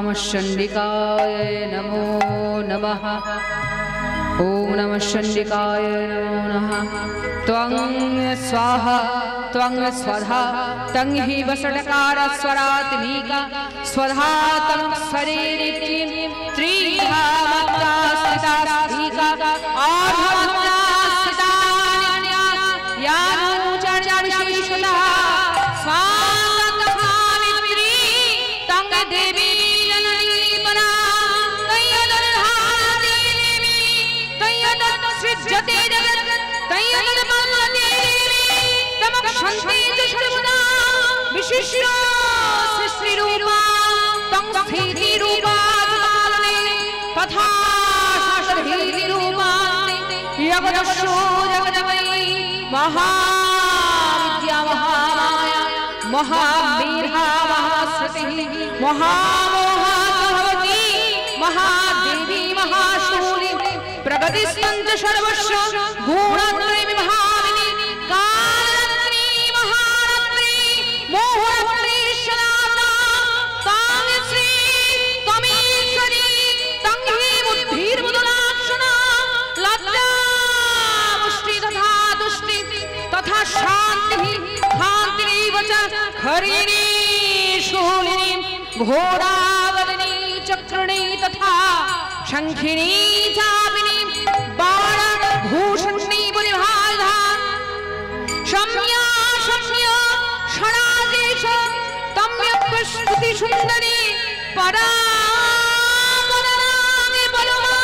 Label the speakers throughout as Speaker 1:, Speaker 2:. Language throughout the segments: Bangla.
Speaker 1: नमः चण्डिकाय नमो नमः। ओम नमः चण्डिकाय नमो नमः। त्वं स्वाहा त्वं स्वधा तं हि वषट्कार स्वरात्मिका स्वधा तं शरीरिकी त्रिधा मत्ता स्थिता स्थिका आर्धमत्ता स्थिता नित्या यानुचर्या विशेषतः स्वातंत्रि तं देवी जननी परा तय्यदधाति देवी तय्यदत् सृज्यते जगत् तय्यदपालते तमक्षन्ते च सर्वदा विशिष्य सृष्टि रूपा तं स्थिति रूपा तथा शास्त्रहीति रूपा जगदशो जगदमयी महाविद्या महामाया महावीरा महाश्रुतिः महामोहा भगवती महादेवी महाशूली प्रगतिस्तंच सर्वस्व गुणत्रयी महाविनी कालत्री महारत्री मोहरत्री सनाता तांश्री त्वमीश्वरी तं हि बुद्धिर्मुदलाक्षणा लज्जा मुष्टि तथा दुष्टि तथा शांति शांतिरेव च हरिणी शूलिनी घोरावदनी चक्रिणी तथा शंखिनी चापिनी बाण भूषणी बुलिभाधा शम्या शम्य षडादेश तम्यपुष्पति सुंदरी परा वदनामि बलवा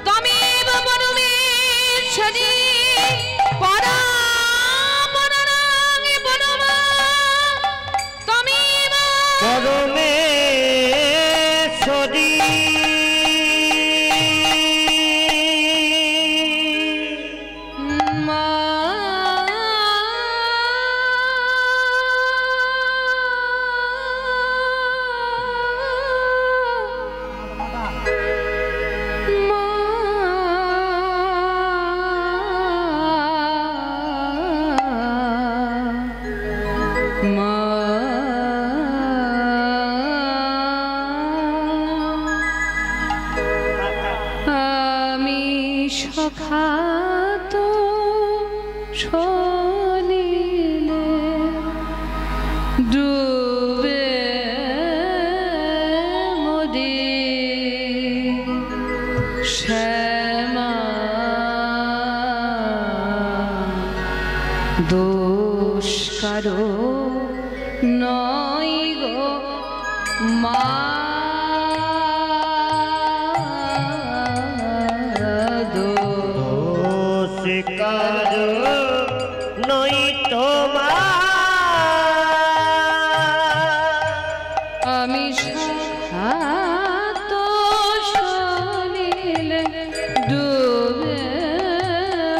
Speaker 1: तमेव बलमेच्छति परा वदनामि बलवा तमेव
Speaker 2: परमेश्वरी
Speaker 1: খাতো সলিলে ডুবে মোদি শ্যামা দোষ কারো নয় গো মা
Speaker 2: নই তোমার
Speaker 1: আমি সাত সলিলে ডুবে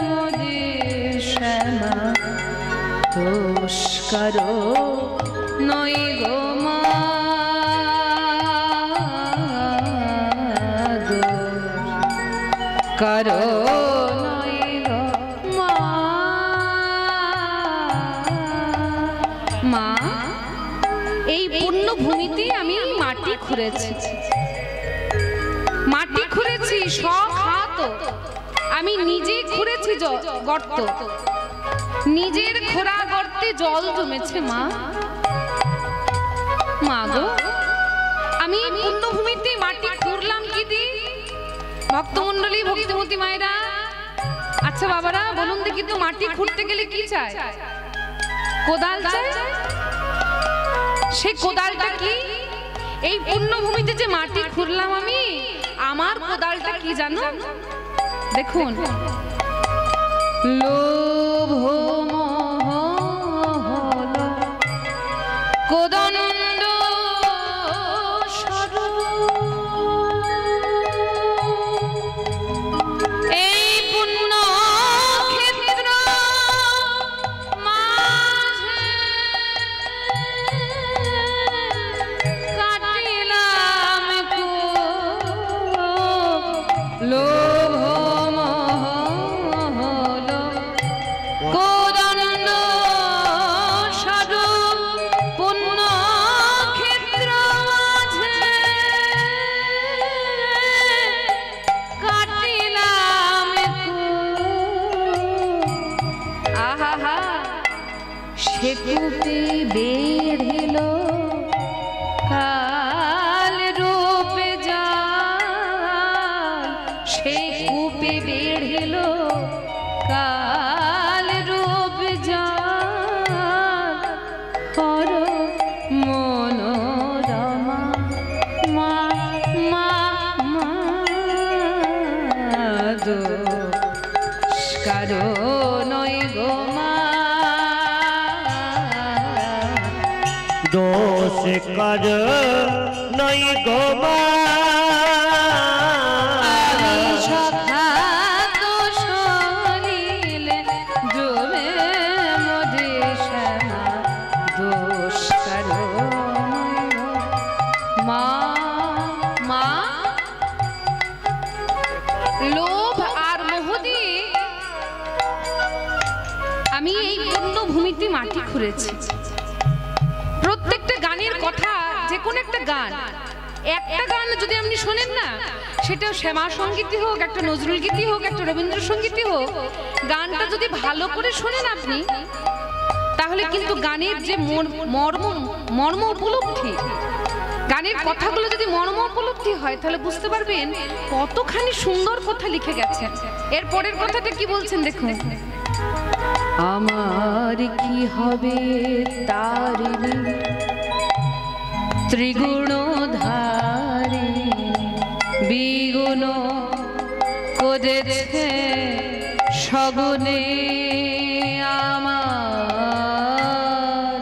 Speaker 1: মোদি শ্যামা দোষ কারো নই গো মা দোষ কারো ভূমিতে আমি মাটি খুঁড়েছি সখাত আমি নিজে খুঁড়েছি গর্ত নিজের খোঁড়া গর্তে জল জমেছে মা মা গো আমি পুণ্যভূমিতে মাটি খুঁড়লাম কি দি ভক্তমণ্ডলী ভক্তিমতী মায়েরা আচ্ছা বাবারা বলুন দেখি তো মাটি খুঁড়তে গেলে কি চাই কোদাল চাই সেই কোদালটা কি এই পুণ্যভূমিতে যে মাটি খুঁড়লাম আমি আমার কোদালটা কি জানো দেখুন লোভ মোহ হলো কোদণ্ড এই পুণ্য ক্ষেত্র মাঝে লোভ মোহ হলো কোদণ্ড সে কূপে বেড়িল কাল রূপে জাল, সে কূপে বেড়িল কাল রূপে জাল, হর মনোরমা মা মা মা দোষ কারো নয় গো মা,
Speaker 2: দোষ কার নয় গো মা,
Speaker 1: আমি সখা দোষ নিলে ডুবে মধে শ্যামা, দোষ কারো নয় গো মা মা। লোভ আর মোহ দিয়ে আমি এই পুণ্যভূমিতে মাটি খুঁড়েছি। প্রত্যেকটা গানের কথা, যে কোনো একটা গান, একটা গান যদি আপনি শোনেন না, সেটা শ্যামা সঙ্গীতই হোক, একটা নজরুল গীতি হোক, একটা রবীন্দ্রসঙ্গীতই হোক, গানটা যদি ভালো করে শোনেন আপনি, তাহলে কিন্তু গানের যে মর্ম উপলব্ধি, গানের কথাগুলো যদি মর্ম উপলব্ধি হয়, তাহলে বুঝতে পারবেন কতখানি সুন্দর কথা লিখে গেছেন। এর পরের কথাটা কি বলছেন দেখুন, আমার কি হবে তারিণী ত্রিগুণধারী, বিগুণ করেছে সগুণে আমার,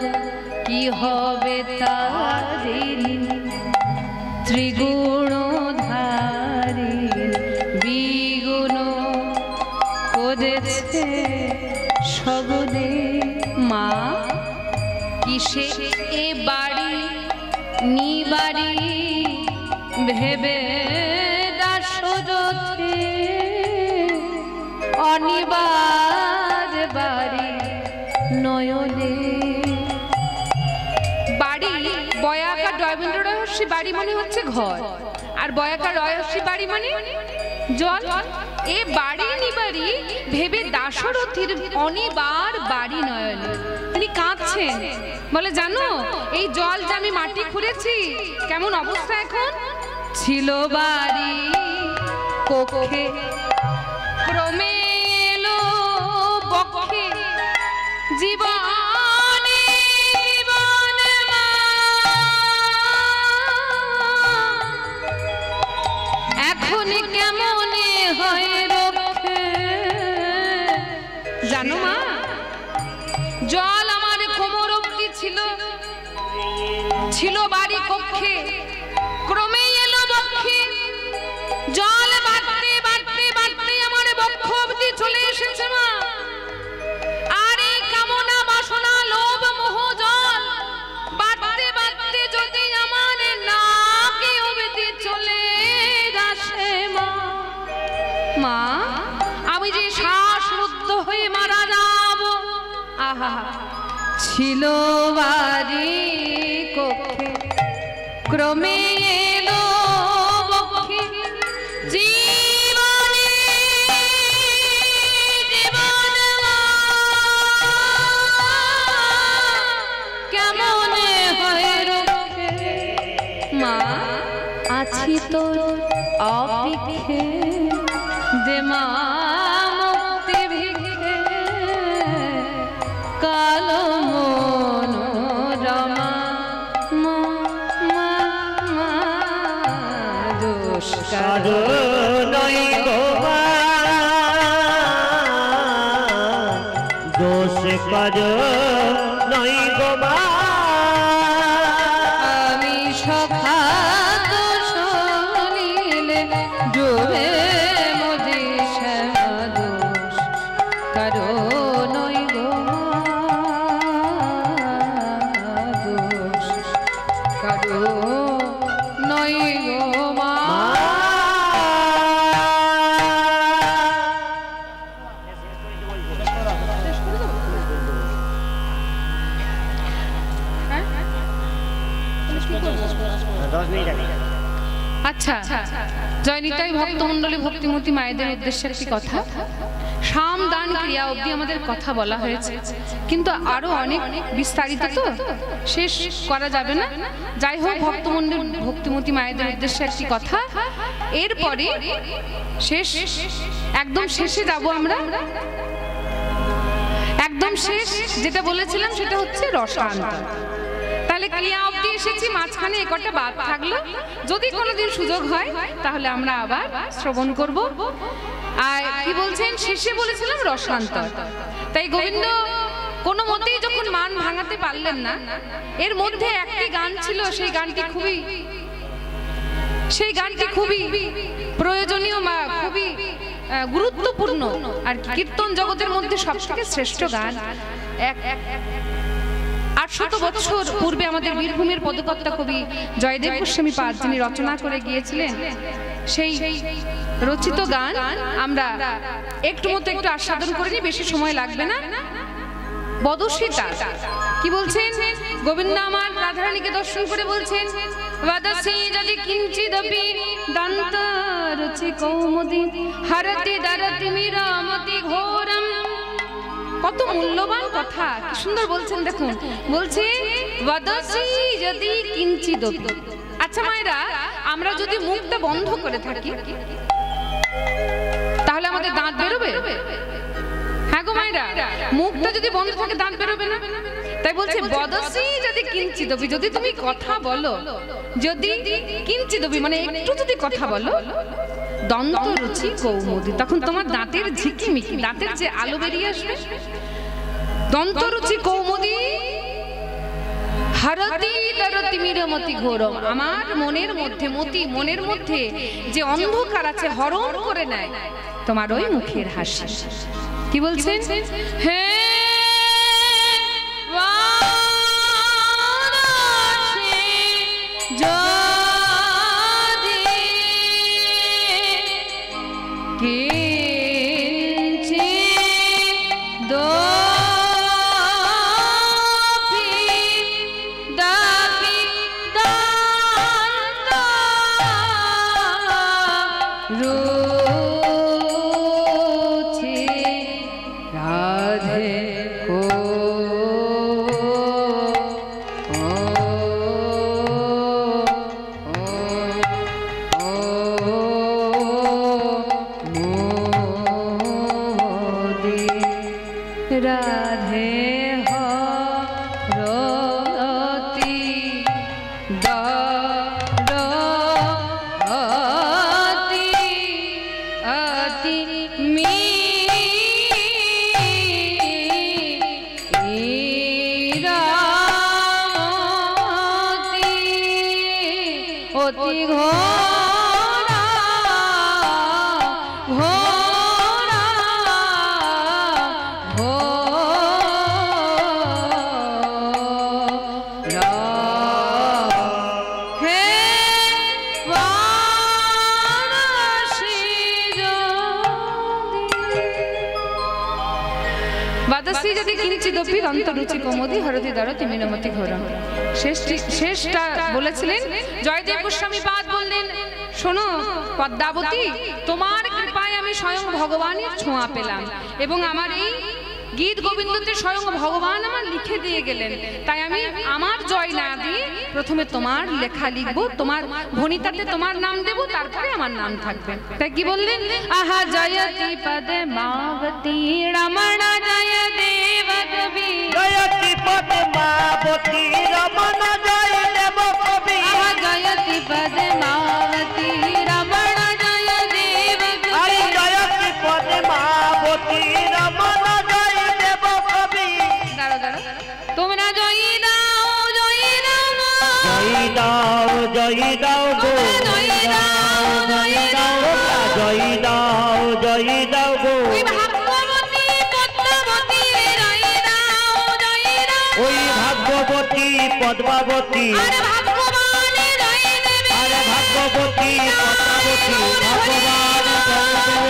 Speaker 1: কি হবে তারিণী ত্রিগুণধারী, বিগুণ করেছে সগুণে মা, কিসে এ বাড়ি নিবাড়ি ভেবে দাসরথে, অনিবার বাড়ি নয়নে। বাড়ি বয়াকা ডয়বেন্দ্র রহস্যী বাড়ি মানে হচ্ছে ঘর, আর বয়াকা রহস্যী বাড়ি মানে জল। এ বাড়ি নিবাড়ি ভেবে দাশরথীর অনিবার বাড়ি নয়নে। তিনি কাঁদছেন, বলে জানো এই জল যে আমি মাটি খুঁড়েছি কেমন অবস্থা এখন, ছিল বাড়ি কক্ষে ক্রমে এলো বক্ষে, জীবনে জীবন এখন কেমনে হয় রক্ষে। জানো মা, জল আমার কোমর অবধি ছিল, ছিল বাড়ি কক্ষে, ক্রমে এলো বক্ষে, জল বাড়তে বাড়তে বাড়তে আমার বক্ষ অবধি চলে এসেছে মা। আর এই কামনা বাসনা লোভ মোহ জল বাড়তে বাড়তে যদি আমার নাকে অবধি চলে আসে মা, মা আমি যে শ্বাসরুদ্ধ হয়ে মারা যাব। আহা, ছিল বাড়ি কক্ষে ক্রমে এলো বক্ষে, জীবনে জীবন কেমনে হয় রক্ষে। মা আছি তোর অপেক্ষে, দে মা মুক্তি ভিক্ষে, কালো মনোরমা মা মা মা দোষ
Speaker 2: কার নয় গো মা, দোষ কার নয় গো মা,
Speaker 1: আমি সখা দোষ নিলে ডুবে মধে শ্যামা, দোষ কারো নয় গো মা, দোষ কারো নয় গো মা। আচ্ছা, জয়নিতাই ভক্তমণ্ডলী ভক্তিমতী মায়েদের উদ্দেশ্যে একটি কথা। সাম দান ক্রিয়া অবধি আমাদের কথা বলা হয়েছে, কিন্তু আরো অনেক বিস্তারিত তো শেষ করা যাবে না। যাই হোক, ভক্তমন্ডল ভক্তিমতী মায়েদের উদ্দেশ্যে একটি কথা, এরপরে শেষ একদম শেষে যাব আমরা। একদম শেষ যেটা বলেছিলাম সেটা হচ্ছে রসান্তর। তাহলে ক্রিয়া অবধি এসেছি, মাঝখানে একটা বাদ থাকলো, যদি কোনোদিন সুযোগ হয় তাহলে আমরা আবার শ্রবণ করব। আর কি বলছেন, শেষে বলেছিলাম রসান্তর। তাই গোবিন্দ কোনো মতেই যখন মান ভাঙাতে পারলেন না, এর মধ্যে একটি গান ছিল, সেই গানটি খুবই প্রয়োজনীয় বা খুবই গুরুত্বপূর্ণ, আর কীর্তন জগতের মধ্যে সবথেকে শ্রেষ্ঠ গান। 800 বছর পূর্বে আমাদের বীরভূমের পদকর্তা কবি জয়দেব গোস্বামী পাদ যিনি রচনা করে গিয়েছিলেন, সেই রচিত গান আমরা একটু আস্বাদন করে নিই, বেশি সময় লাগবে না। বদসীতা কি বলছেন, গোবিন্দ আমার রাধারানীকে দর্শন করে বলছেন, বদসী যদি কিঞ্চিদপি দন্ত রুচি কৌমুদী হরতি দরতি মিরামতি ঘোরম। কত মূল্যবান কথা, কি সুন্দর বলছেন, দেখুন বলছে বদসী যদি কিঞ্চিদপি। আচ্ছা মায়েরা, আমরা যদি মুখটা বন্ধ করে থাকি তাহলে আমাদের দাঁত বেরোবে? হ্যাঁ গো মায়েরা, মুখটা যদি বন্ধ থাকে দাঁত বেরোবে না? তাই বলছে বদসী যদি কিঞ্চিদপি, যদি তুমি কথা বলো, যদি কিঞ্চিদপি মানে একটু যদি কথা বলো, দন্ত রুচি কৌমুদী, তখন তোমার দাঁতের ঝিকিমিকি, দাঁতের যে আলো বেরিয়ে আসবে, দন্ত রুচি কৌমুদী হরতি দরতি মিরমতি ঘোরম। আমার মনের মধ্যে যে অন্ধকার আছে হরণ করে নেয় তোমার ওই মুখের হাসি। কি বলছেন, হে শেষটা বলেছিলেন জয়দেব গোস্বামী পাদ। বললেন, শোনো পদ্মাবতী, তোমার কৃপায় আমি স্বয়ং ভগবানের ছোঁয়া পেলাম, এবং আমার এই গীত গোবিন্দতে স্বয়ং ভগবান আমার লিখে দিয়ে গেলেন। তাই আমি আমার জয় না দিয়ে প্রথমে তোমার লেখা লিখবো, তোমার ভণিতাতে তোমার নাম দেব, তারপরে আমার নাম থাকবে। তাই কি বললেন, আহা জয়তি পদে মাবতী রমণ জয় দেব কবি,
Speaker 2: জয়তি পদে মাবতী রমণ জয় দেব কবি,
Speaker 1: আহা জয়তি পদে মাবতী রমণ জয় দেব কবি,
Speaker 2: জয়তি পদে মাবতী রমণ জয় দেব কবি।
Speaker 1: তোমরা জয় দাও, জয় দাও,
Speaker 2: জয় দাও, জয় দাও গো,
Speaker 1: জয় দাও, জয় দাও,
Speaker 2: জয় দাও, জয় দাও গো।
Speaker 1: ওই ভাগ্যবতী পদ্মাবতী জয় দাও, জয় দাও,
Speaker 2: ওই ভাগ্যবতী পদ্মাবতী,
Speaker 1: আরে ভগবান জয় দেবে,
Speaker 2: আরে ভাগ্যবতী পদ্মাবতী, ভগবান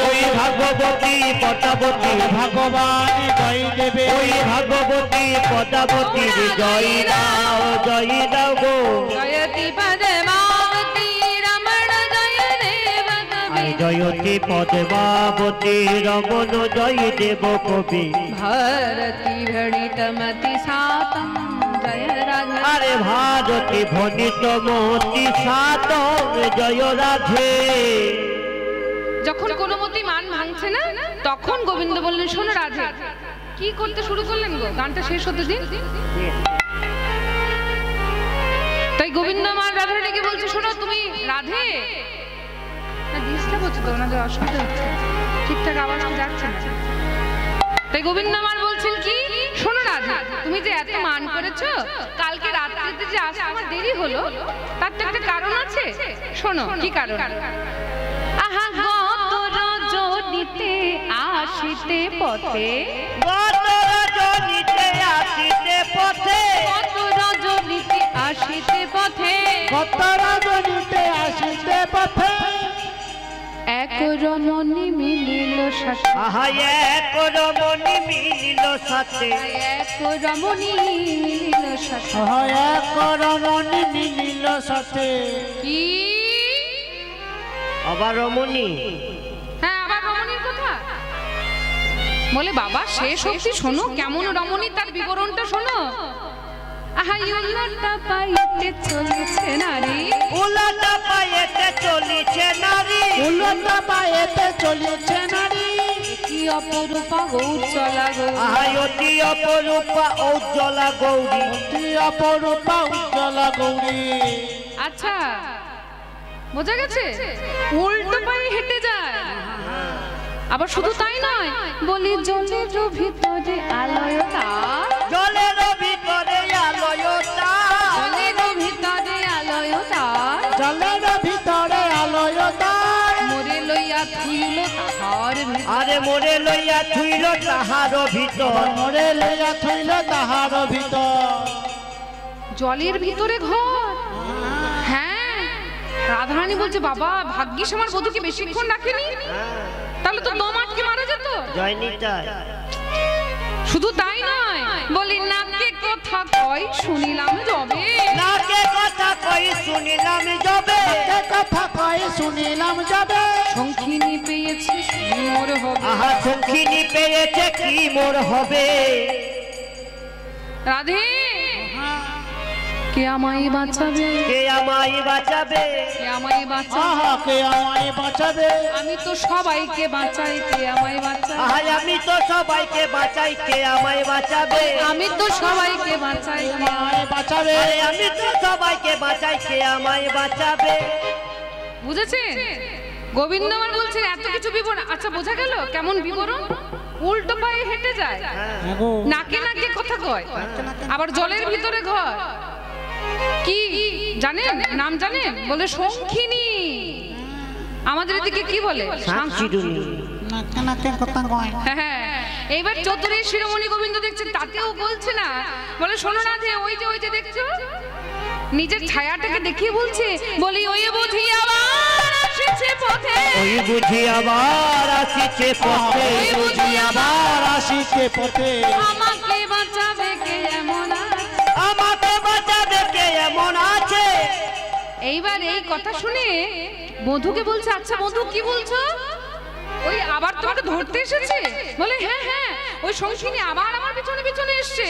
Speaker 2: ওই ভাগ্যবতী পদ্মাবতী, ভগবান জয় দেবে, ওই ভাগ্যবতী পদ্মাবতী জয় দাও, জয় দাও গো।
Speaker 1: জয়তি পদে মাবতী রমণ জয় দেব কবি,
Speaker 2: জয় জয়তী পদ্মাবতী রমণ জয় দেব কবি
Speaker 1: भारती भणितमति सातं जय राधे
Speaker 2: আরে ভারতী ভণিত মতি সাত জয় রাধে।
Speaker 1: যখন কোনো মতি মান ভাঙছে না তখন গোবিন্দ বললেন শোনো রাধে কি করতে শুরু করলেন গো গানটা শেষ হতে দিন। তাই গোবিন্দ আমার রাধারানীকে বলছে শোনো তুমি রাধে ডিস্টার্ব হচ্ছে তো ওনাদের অসুবিধা হচ্ছে ঠিকঠাক আওয়াজটা যাচ্ছে না। তাই গোবিন্দ আমার বলছেন কি শোনো রাধে তুমি যে এত মান করেছো কালকে রাত্রিতে যে আসতে আমার দেরি হলো তার তো একটা কারণ আছে শোনো কি কারণ। আহা গত রজনীতে আসিতে পথে
Speaker 2: গত রজনীতে আসিতে পথে
Speaker 1: গত রজনীতে আসিতে পথে
Speaker 3: গত রজনীতে আসিতে পথে
Speaker 1: এক রমণী মিলিল সাথে
Speaker 2: আহা এক রমণী মিলিল সাথে
Speaker 1: এক রমণী মিলিল সাথে
Speaker 3: এক রমণী মিলিল সাথে
Speaker 1: কি
Speaker 2: আবার রমণী
Speaker 1: হ্যাঁ আবার রমণীর কথা বলে বাবা শেষ অবধি শোনো কেমন রমণী তার বিবরণটা শোনো। আহা উল্লাটা পাইতে চলেছে নারী
Speaker 2: উলাটা পায়েতে চলিছে নারী
Speaker 3: উলটা পায়েতে চলিছে নারী
Speaker 1: কি অপরূপা গৌরচলা গো
Speaker 2: আহা অতি অপরূপা ঔজ্জ্বলা গৌরী
Speaker 3: অতি অপরূপা উজ্জ্বলা গৌরী।
Speaker 1: আচ্ছা বোঝা গেছে উল্টো পায়ে হেঁটে যায় আবার শুধু তাই নয় বলি জলের ভিতরে আলোয় তার
Speaker 2: জলের ভিতরে আলোয়তা
Speaker 1: জলের ভিতরে আলোয় তার
Speaker 3: জলের ভিতরে আলোয় তার
Speaker 1: মোরে লইয়া থুইল তাহার ভিতর
Speaker 2: আরে মোরে লইয়া থুইল তাহার ভিতর
Speaker 3: মরে লইয়া থইল তাহার ভিতর।
Speaker 1: জলের ভিতরে ঘর হ্যাঁ রাধারানী বলছে বাবা ভাগ্যিস আমার বধূকে বেশিক্ষণ রাখেনি তাহলে তো দম আটকে মারা যেত।
Speaker 2: জয়নিতাই
Speaker 1: শুধু তাই নয় বলি নাকে কথা কয় শুনিলাম যবে
Speaker 2: নাকে কথা কই শুনিলাম যবে
Speaker 3: এ কথা কয় শুনিলাম যাবে
Speaker 1: শঙ্খিনী পেয়েছি মোর হবে
Speaker 2: আহা সখিনী পেয়েছে কি মোর হবে।
Speaker 1: রাধে কে আমায় বাঁচাবে
Speaker 2: কে আমায় বাঁচাবে
Speaker 1: কে আমায় বাঁচাবে
Speaker 3: আহা কে আমায় বাঁচাবে
Speaker 1: আমি তো সবাইকে বাঁচাই কে আমায় বাঁচাবে
Speaker 2: আহা আমি তো সবাইকে বাঁচাই কে আমায় বাঁচাবে
Speaker 1: আমি তো সবাইকে বাঁচাই কে
Speaker 3: আমায় বাঁচাবে
Speaker 2: আরে আমি তো সবাইকে বাঁচাই কে আমায় বাঁচাবে।
Speaker 1: বুঝেছেন গোবিন্দ আমার বলছেন এত কিছু বিবরণ আচ্ছা বোঝা গেল কেমন বিবরণ উল্টো পায়ে হেঁটে যায়
Speaker 3: আগো
Speaker 1: নাকে নাকে কথা কয় আবার জলের ভিতরে ঘর কি জানেন নাম জানেন বলে শঙ্খিনী আমাদের এদিকে কি বলে
Speaker 2: সাঁচিরুনি
Speaker 3: নাকে নাকে কথা কয়
Speaker 1: হ্যাঁ এইবার চতুরের শিরোমণি গোবিন্দ দেখছেন তাতেও বলছে না বলে শোনো না যে ওই যে দেখছো নিজের ছায়াটাকে দেখিয়ে বলছে বলি ওই বুঝি আবার আসছে পথে
Speaker 2: ওই বুঝি আবার আসিছে পথে
Speaker 1: ওই বুঝি
Speaker 3: আবার আসিছে পথে
Speaker 1: আমাকে বাঁচাবে কে এমন আছে?
Speaker 2: আমাকে বাঁচাবে কে এমন আছে।
Speaker 1: এইবার এই কথা শুনে মধুকে বলছে আচ্ছা মধু কি বলছো ওই আবার তোমাকে ধরতে এসেছে বলে হ্যাঁ হ্যাঁ ওই শঙ্খিনী আবার আমার পিছনে পিছনে এসছে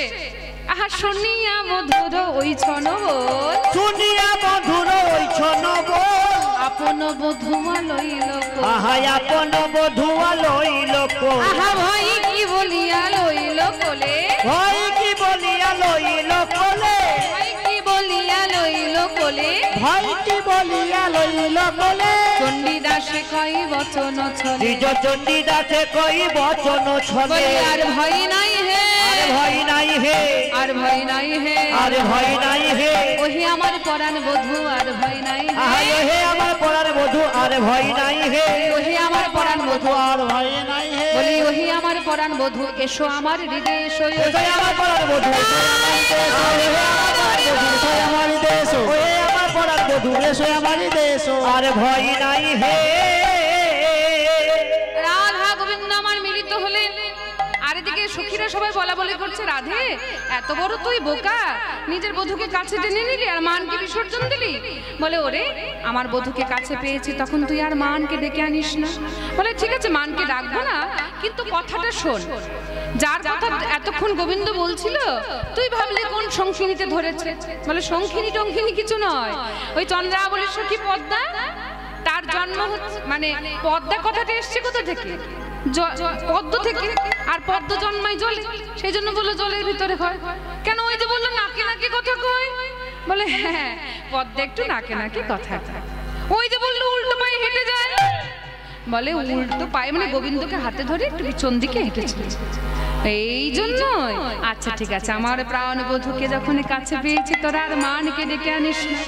Speaker 1: আহা শুনিয়া মধুর ওই ছন বল
Speaker 2: শুনিয়া মধুর ওই ছন বল
Speaker 1: আপন বধুয়া লইল কোল।
Speaker 2: আহা আপন বধুয়া লইল কোল
Speaker 1: আহা ভাই কি বলিয়া লইল কোলে
Speaker 2: ভয় কি বলিয়া লইল কোলে
Speaker 1: ভাই কি বলিয়া লইল কোলে
Speaker 3: ভাই কি বলিয়া লইল বলে
Speaker 1: চণ্ডীদাসে কই বচন ছলে
Speaker 2: নিজ চণ্ডীদাসে কই বচন ছলে
Speaker 1: বলি আর ভয় নাই হে
Speaker 2: আরে ভয় নাই হে
Speaker 1: আর ভয় নাই হে
Speaker 2: আরে ভয় নাই হে
Speaker 1: ওহি আমার পরাণ বধু আর ভয় নাই
Speaker 2: আহা
Speaker 1: হে
Speaker 2: হে আমার পরার বধু আরে ভয় নাই হে
Speaker 1: ওহি আমার পরাণ বধু
Speaker 3: আর ভয় নাই হে
Speaker 1: বলি ওহি আমার পরাণ বধু এসো আমার হৃদয়ে এসো
Speaker 2: এসো আমার পরার বধু আরে হে আমার দেশ ওহে আমার পরার বধু
Speaker 3: এসো আমারই দেশ
Speaker 2: আরে ভয় নাই হে
Speaker 1: রাধা গোবিন্দ আমার মিলিত হলেন আর এদিকে সখীরা সবাই বলা বলি করছে, রাধে এত বড় তুই বোকা, নিজের বধূকে কাছে টেনে নিলি আর মানকে বিসর্জন দিলি। বলে ওরে আমার বধূকে কাছে পেয়েছি তখন তুই আর মানকে ডেকে আনিস না। বলে ঠিক আছে মানকে ডাকবো না, কিন্তু কথাটা শোন, যার কথা এতক্ষণ গোবিন্দ বলছিল তুই ভাবলি কোন শঙ্খিনীতে ধরেছে? বলে শঙ্খিনী টঙ্খিনী কিছু নয়, ওই চন্দ্রাবলীর সখী পদ্মা, তার জন্ম মানে পদ্মা কথাটা এসছে কোথা থেকে? পদ্ম থেকে। আর পদ্ম জন্মায় জলে, সেই জন্য বললো জলের ভিতরে হয়। কেন? ওই যে বললো নাকে নাকে কথা কয়। বলে হ্যাঁ পদ্মা একটু নাকে নাকে কথা কয়। ওই যে বললো উল্টো পায়ে হেঁটে যায়। বলে উল্টো পায়ে মানে গোবিন্দকে হাতে ধরে একটু পিছন দিকে হেঁটেছিল, এই জন্যই। আচ্ছা ঠিক আছে, আমার প্রাণ বধূকে যখন কাছে পেয়েছি তোরা আর মানকে ডেকে আনিস না।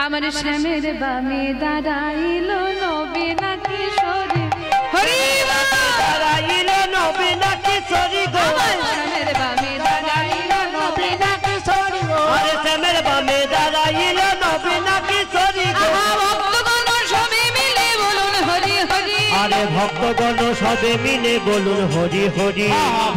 Speaker 1: আমার শ্যামের বামে দাঁড়াইলো নবীনা কিশোরী, হরি
Speaker 2: দাঁড়াইলো নবীনা কিশোরী গো,
Speaker 1: আমার শ্যামের বামে দাঁড়াইলো নবীনা কিশোরী গো,
Speaker 2: আরে শ্যামের বামে দাঁড়াইলো নবীনা কিশোরী গো।
Speaker 1: ভক্তগণ সবে মিলে বলুন হরি হরি,
Speaker 2: আরে ভক্তগণ সবে মিলে বলুন হরি হরি,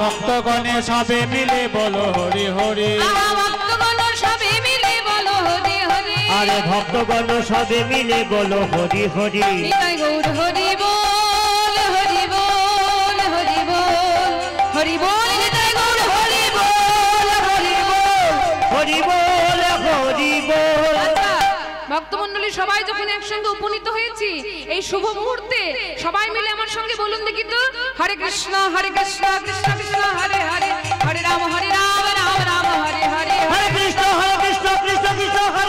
Speaker 3: ভক্তগণে সবে মিলে বলো হরি হরি,
Speaker 1: ভক্তগণ সবে মিলে বলো হরি হরি,
Speaker 2: আরে ভক্তগণ সবে মিলে বলো হরি হরি।
Speaker 1: নিতাই গৌর হরি বল হরি বল হরি বল হরি বল, নিতাই গৌর হরি বল হরি বল
Speaker 2: হরি বল হরি বল।
Speaker 1: আচ্ছা ভক্তমণ্ডলী সবাই যখন একসঙ্গে উপনীত হয়েছি এই শুভ মুহূর্তে সবাই মিলে আমার সঙ্গে বলুন দেখি তো, হরে কৃষ্ণ কৃষ্ণ কৃষ্ণ হরে হরে, হরে রাম রাম রাম হরে হরে,
Speaker 2: হরে কৃষ্ণ কৃষ্ণ কৃষ্ণ হরে